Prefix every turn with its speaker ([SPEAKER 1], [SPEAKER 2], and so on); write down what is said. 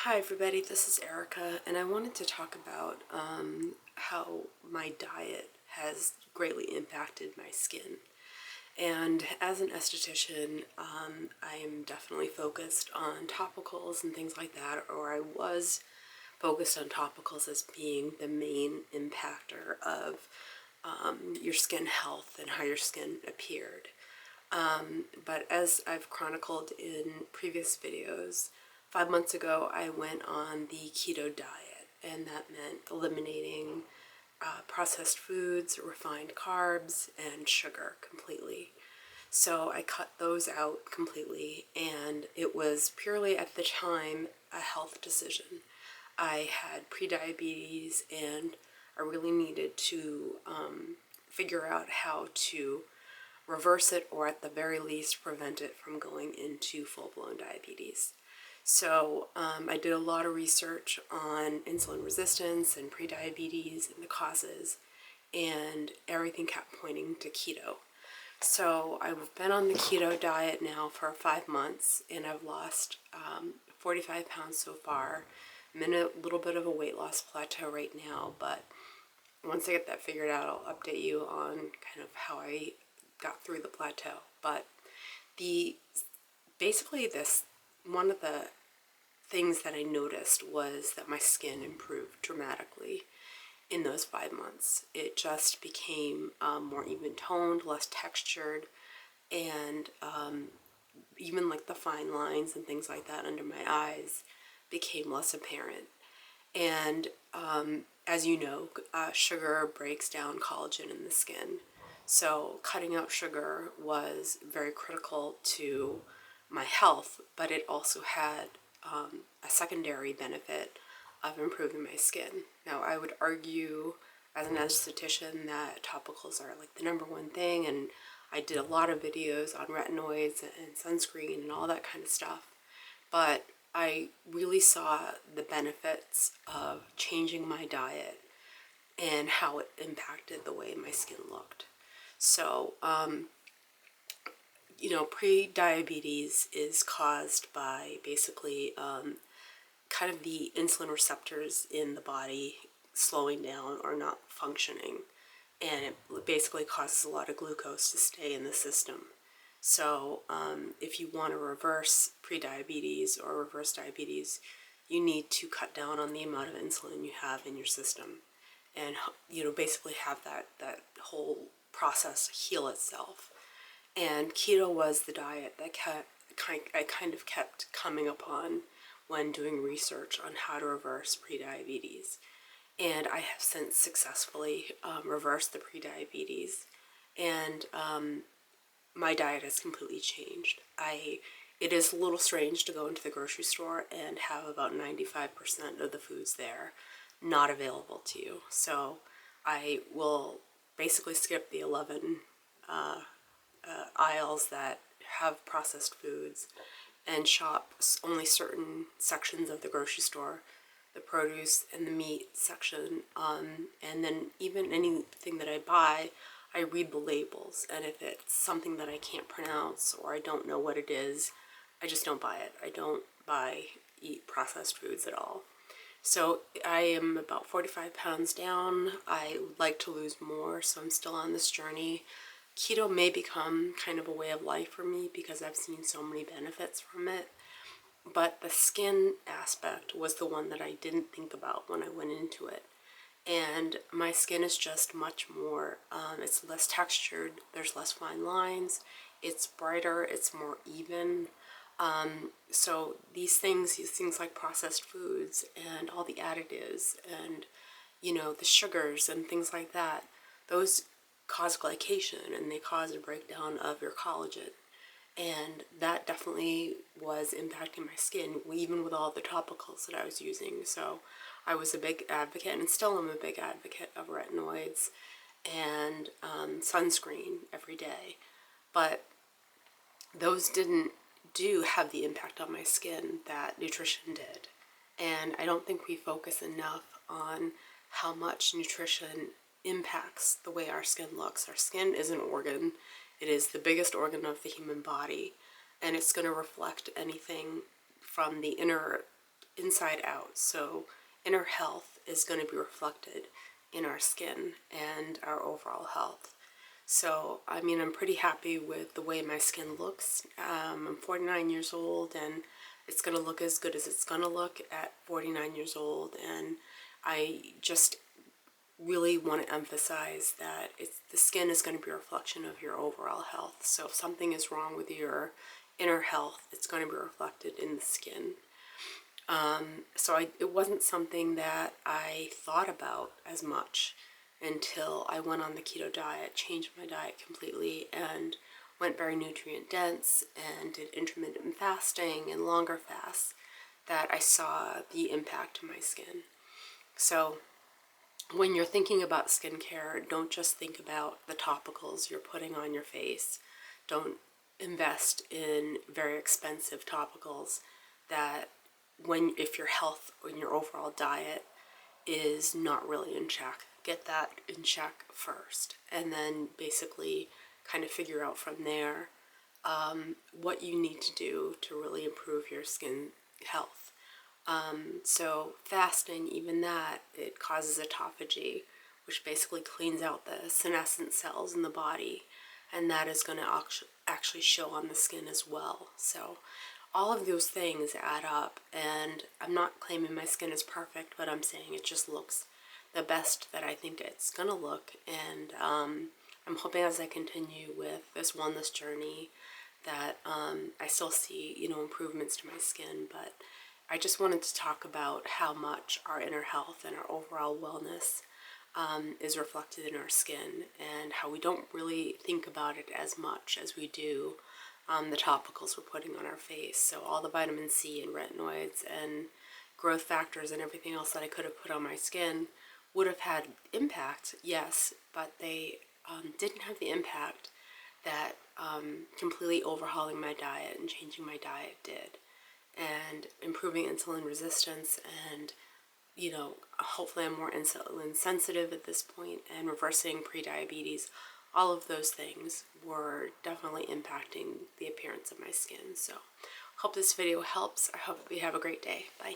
[SPEAKER 1] Hi everybody, this is Erica, and I wanted to talk about how my diet has greatly impacted my skin. And as an esthetician, I am definitely focused on topicals and things like that, or I was focused on topicals as being the main impactor of your skin health and how your skin appeared. But as I've chronicled in previous videos, 5 months ago I went on the keto diet, and that meant eliminating processed foods, refined carbs, and sugar completely. So I cut those out completely, and it was purely at the time a health decision. I had prediabetes, and I really needed to figure out how to reverse it, or at the very least prevent it from going into full-blown diabetes. So I did a lot of research on insulin resistance and prediabetes and the causes, and everything kept pointing to keto. So I've been on the keto diet now for 5 months, and I've lost 45 pounds so far. I'm in a little bit of a weight loss plateau right now, but once I get that figured out, I'll update you on kind of how I got through the plateau. But basically this, one of the things that I noticed was that my skin improved dramatically in those 5 months. It just became more even toned, less textured, and even like the fine lines and things like that under my eyes became less apparent. And as you know, sugar breaks down collagen in the skin. So cutting out sugar was very critical to my health, but it also had a secondary benefit of improving my skin. Now, I would argue as an esthetician that topicals are like the #1 thing, and I did a lot of videos on retinoids and sunscreen and all that kind of stuff. But I really saw the benefits of changing my diet and how it impacted the way my skin looked. So, pre-diabetes is caused by basically kind of the insulin receptors in the body slowing down or not functioning. And it basically causes a lot of glucose to stay in the system. So if you want to reverse prediabetes or reverse diabetes, you need to cut down on the amount of insulin you have in your system, and basically have that whole process heal itself. And keto was the diet that I kind of kept coming upon when doing research on how to reverse prediabetes. And I have since successfully reversed the prediabetes, and my diet has completely changed. It is a little strange to go into the grocery store and have about 95% of the foods there not available to you. So I will basically skip the 11 aisles that have processed foods and shop only certain sections of the grocery store, the produce and the meat section, and then even anything that I buy, I read the labels, and if it's something that I can't pronounce or I don't know what it is, I just don't buy it. I don't eat processed foods at all. So I am about 45 pounds down. I would like to lose more, so I'm still on this journey. Keto may become kind of a way of life for me because I've seen so many benefits from it. But the skin aspect was the one that I didn't think about when I went into it. And my skin is just much more, it's less textured, there's less fine lines, it's brighter, it's more even. So these things like processed foods and all the additives and, the sugars and things like that, those cause glycation and they cause a breakdown of your collagen. And that definitely was impacting my skin, even with all the topicals that I was using. So I was a big advocate, and still am a big advocate, of retinoids and sunscreen every day. But those didn't have the impact on my skin that nutrition did. And I don't think we focus enough on how much nutrition impacts the way our skin looks. Our skin is an organ. It is the biggest organ of the human body, and it's going to reflect anything from the inner inside out. So inner health is going to be reflected in our skin and our overall health. So, I mean, I'm pretty happy with the way my skin looks. I'm 49 years old, and it's going to look as good as it's going to look at 49 years old. And I just really want to emphasize that the skin is going to be a reflection of your overall health. So if something is wrong with your inner health, it's going to be reflected in the skin. It wasn't something that I thought about as much until I went on the keto diet, changed my diet completely, and went very nutrient dense and did intermittent fasting and longer fasts, that I saw the impact to my skin. So when you're thinking about skincare, don't just think about the topicals you're putting on your face. Don't invest in very expensive topicals that if your health or your overall diet is not really in check. Get that in check first, and then basically kind of figure out from there what you need to do to really improve your skin health. So fasting, even that, it causes autophagy, which basically cleans out the senescent cells in the body, and that is going to actually show on the skin as well. So all of those things add up, and I'm not claiming my skin is perfect, but I'm saying it just looks the best that I think it's gonna look. And I'm hoping as I continue with this wellness journey that I still see, improvements to my skin. But I just wanted to talk about how much our inner health and our overall wellness is reflected in our skin, and how we don't really think about it as much as we do the topicals we're putting on our face. So all the vitamin C and retinoids and growth factors and everything else that I could have put on my skin would have had impact, yes, but they didn't have the impact that completely overhauling my diet and changing my diet did, and improving insulin resistance, and hopefully I'm more insulin sensitive at this point, and reversing prediabetes. All of those things were definitely impacting the appearance of my skin. So hope this video helps. I hope you have a great day. Bye.